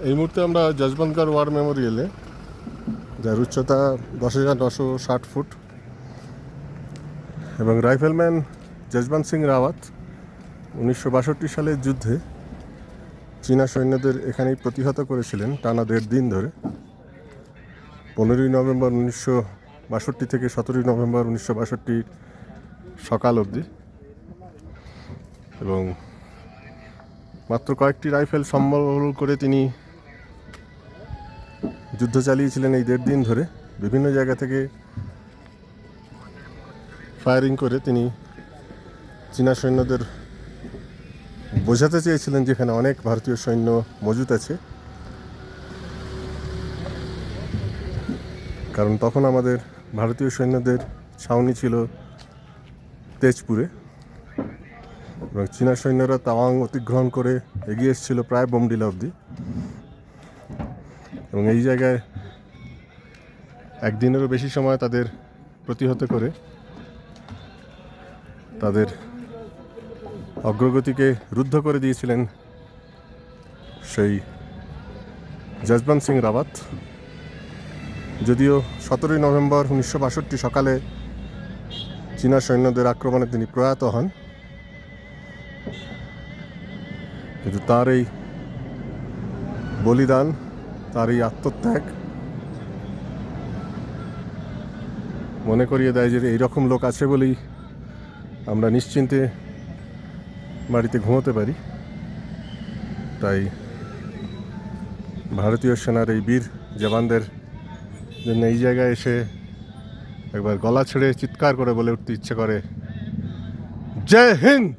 এই মুহূর্তে আমরা যশবন্তগড় ওয়ার মেমোরিয়ালে, যার উচ্চতা 10,960 ফুট, এবং রাইফেলম্যান যশবন্ত সিং রাওয়াত 1962 সালের যুদ্ধে চীনা সৈন্যদের এখানেই প্রতিহত করেছিলেন টানা 1.5 দিন ধরে, 15ই নভেম্বর 1962 থেকে 17ই নভেম্বর 1962 সকাল অবধি। এবং মাত্র কয়েকটি রাইফেল সম্বল করে তিনি যুদ্ধ চালিয়েছিলেন এই 1.5 দিন ধরে। বিভিন্ন জায়গা থেকে ফায়ারিং করে তিনি চীনা সৈন্যদের বোঝাতে চেয়েছিলেন যেখানে অনেক ভারতীয় সৈন্য মজুত আছে, কারণ তখন আমাদের ভারতীয় সৈন্যদের ছাউনি ছিল তেজপুরে, এবং চীনা সৈন্যরা তাওয়াং অতিক্রমণ করে এগিয়ে এসেছিল প্রায় বোমডিলা অবধি। এবং এই জায়গায় একদিনেরও বেশি সময় তাদের প্রতিহত করে তাদের অগ্রগতিকে রুদ্ধ করে দিয়েছিলেন সেই যশবন্ত সিং রাওয়াত। যদিও 17ই নভেম্বর 1962 সকালে চীনা সৈন্যদের আক্রমণে তিনি প্রয়াত হন, কিন্তু তার এই বলিদান, তার এই আত্মত্যাগ মনে করিয়ে দেয় যে এইরকম লোক আছে বলেই আমরা নিশ্চিন্তে বাড়িতে ঘুমোতে পারি। তাই ভারতীয় সেনার এই বীর জওয়ানদের জন্য এই জায়গায় এসে একবার গলা ছেড়ে চিৎকার করে বলে উঠতে ইচ্ছে করে, জয় হিন্দ।